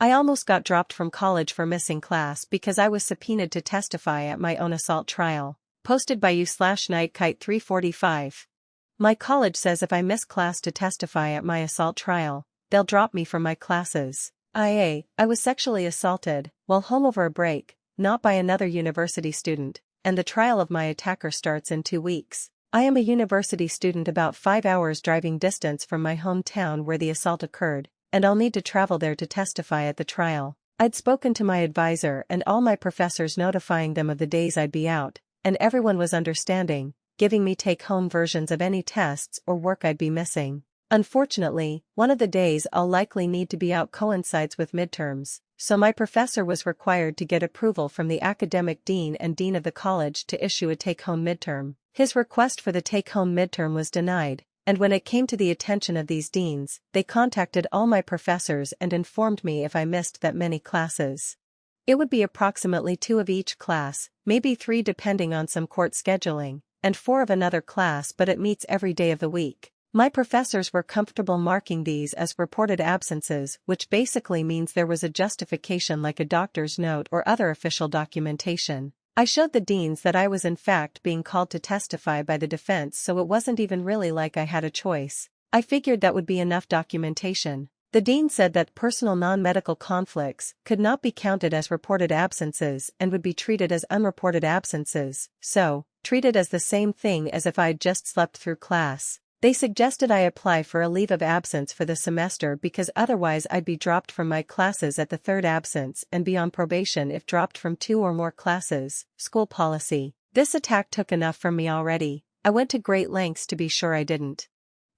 I almost got dropped from college for missing class because I was subpoenaed to testify at my own assault trial. Posted by you/Nightkite345. My college says if I miss class to testify at my assault trial, they'll drop me from my classes. I was sexually assaulted, while home over a break, not by another university student, and the trial of my attacker starts in 2 weeks. I am a university student about 5 hours driving distance from my hometown where the assault occurred, and I'll need to travel there to testify at the trial. I'd spoken to my advisor and all my professors notifying them of the days I'd be out, and everyone was understanding, giving me take-home versions of any tests or work I'd be missing. Unfortunately, one of the days I'll likely need to be out coincides with midterms, so my professor was required to get approval from the academic dean and dean of the college to issue a take-home midterm. His request for the take-home midterm was denied, and when it came to the attention of these deans, they contacted all my professors and informed me if I missed that many classes, it would be approximately 2 of each class, maybe 3 depending on some court scheduling, and 4 of another class, but it meets every day of the week. My professors were comfortable marking these as reported absences, which basically means there was a justification like a doctor's note or other official documentation. I showed the deans that I was in fact being called to testify by the defense, so it wasn't even really like I had a choice. I figured that would be enough documentation. The dean said that personal non-medical conflicts could not be counted as reported absences and would be treated as unreported absences, so, treated as the same thing as if I'd just slept through class. They suggested I apply for a leave of absence for the semester because otherwise I'd be dropped from my classes at the 3rd absence and be on probation if dropped from 2 or more classes. School policy. This attack took enough from me already. I went to great lengths to be sure I didn't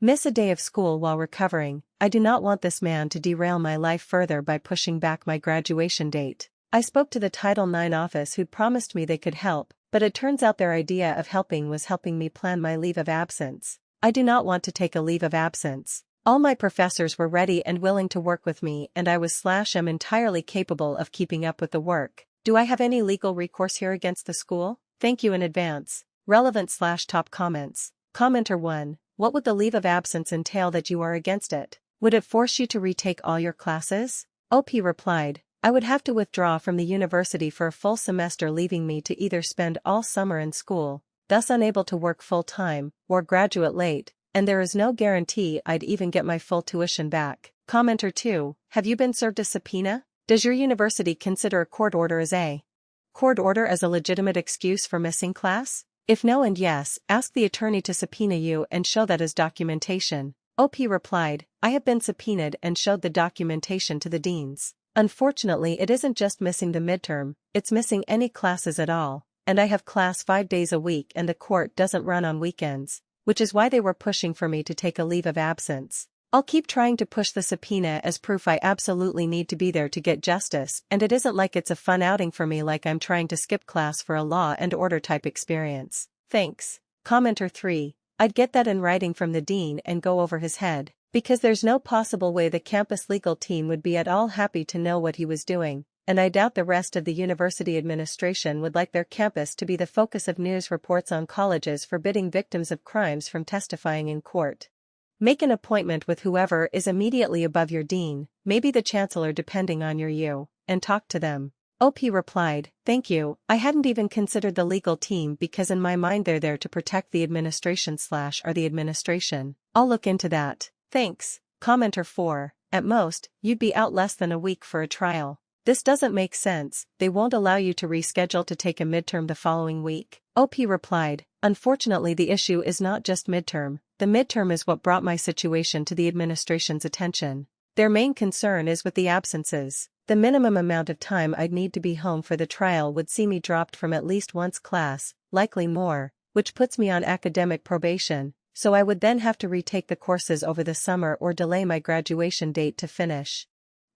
miss a day of school while recovering. I do not want this man to derail my life further by pushing back my graduation date. I spoke to the Title IX office who'd promised me they could help, but it turns out their idea of helping was helping me plan my leave of absence. I do not want to take a leave of absence. All my professors were ready and willing to work with me, and I am entirely capable of keeping up with the work. Do I have any legal recourse here against the school? Thank you in advance. Relevant/top comments. Commenter 1. What would the leave of absence entail that you are against it? Would it force you to retake all your classes? OP replied, I would have to withdraw from the university for a full semester, leaving me to either spend all summer in school, thus unable to work full-time, or graduate late, and there is no guarantee I'd even get my full tuition back. Commenter 2. Have you been served a subpoena? Does your university consider a court order as a legitimate excuse for missing class? If no and yes, ask the attorney to subpoena you and show that as documentation. OP replied, I have been subpoenaed and showed the documentation to the deans. Unfortunately, it isn't just missing the midterm, it's missing any classes at all, and I have class 5 days a week and the court doesn't run on weekends, which is why they were pushing for me to take a leave of absence. I'll keep trying to push the subpoena as proof I absolutely need to be there to get justice, and it isn't like it's a fun outing for me like I'm trying to skip class for a law and order type experience. Thanks. Commenter 3. I'd get that in writing from the dean and go over his head, because there's no possible way the campus legal team would be at all happy to know what he was doing, and I doubt the rest of the university administration would like their campus to be the focus of news reports on colleges forbidding victims of crimes from testifying in court. Make an appointment with whoever is immediately above your dean, maybe the chancellor depending on you, and talk to them. OP replied, thank you, I hadn't even considered the legal team because in my mind they're there to protect the administration/are the administration. I'll look into that. Thanks. Commenter 4. At most, you'd be out less than a week for a trial. This doesn't make sense, they won't allow you to reschedule to take a midterm the following week. OP replied, unfortunately the issue is not just midterm, the midterm is what brought my situation to the administration's attention. Their main concern is with the absences. The minimum amount of time I'd need to be home for the trial would see me dropped from at least once class, likely more, which puts me on academic probation, so I would then have to retake the courses over the summer or delay my graduation date to finish.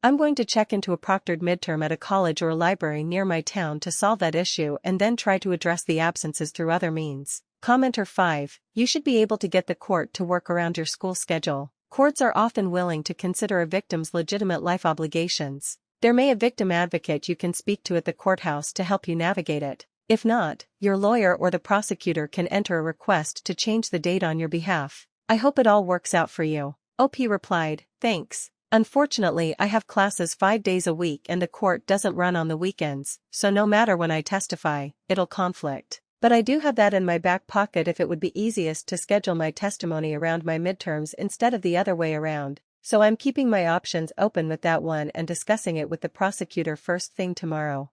I'm going to check into a proctored midterm at a college or a library near my town to solve that issue and then try to address the absences through other means. Commenter 5. You should be able to get the court to work around your school schedule. Courts are often willing to consider a victim's legitimate life obligations. There may be a victim advocate you can speak to at the courthouse to help you navigate it. If not, your lawyer or the prosecutor can enter a request to change the date on your behalf. I hope it all works out for you. OP replied, thanks. Unfortunately, I have classes 5 days a week and the court doesn't run on the weekends, so no matter when I testify, it'll conflict. But I do have that in my back pocket if it would be easiest to schedule my testimony around my midterms instead of the other way around, so I'm keeping my options open with that one and discussing it with the prosecutor first thing tomorrow.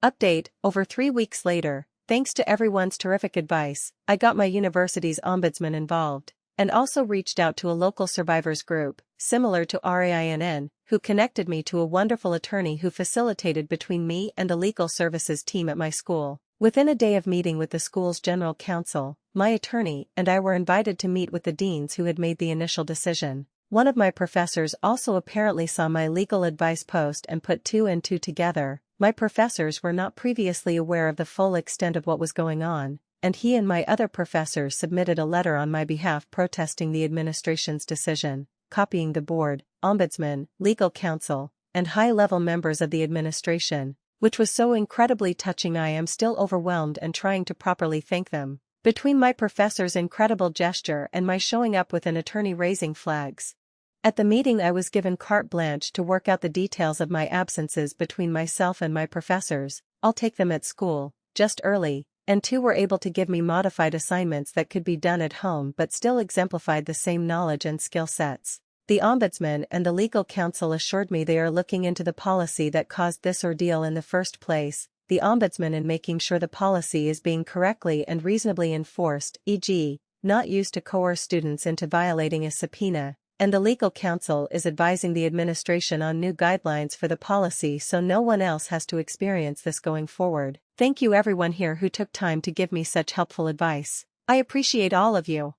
Update: over 3 weeks later, thanks to everyone's terrific advice, I got my university's ombudsman involved, and also reached out to a local survivors group, similar to RAINN, who connected me to a wonderful attorney who facilitated between me and the legal services team at my school. Within a day of meeting with the school's general counsel, my attorney and I were invited to meet with the deans who had made the initial decision. One of my professors also apparently saw my legal advice post and put 2 and 2 together. My professors were not previously aware of the full extent of what was going on, and he and my other professors submitted a letter on my behalf protesting the administration's decision, copying the board, ombudsman, legal counsel, and high-level members of the administration, which was so incredibly touching. I am still overwhelmed and trying to properly thank them. Between my professor's incredible gesture and my showing up with an attorney raising flags. At the meeting I was given carte blanche to work out the details of my absences between myself and my professors. I'll take them at school, just early, and 2 were able to give me modified assignments that could be done at home but still exemplified the same knowledge and skill sets. The ombudsman and the legal counsel assured me they are looking into the policy that caused this ordeal in the first place, the ombudsman in making sure the policy is being correctly and reasonably enforced, e.g., not used to coerce students into violating a subpoena, and the legal counsel is advising the administration on new guidelines for the policy so no one else has to experience this going forward. Thank you everyone here who took time to give me such helpful advice. I appreciate all of you.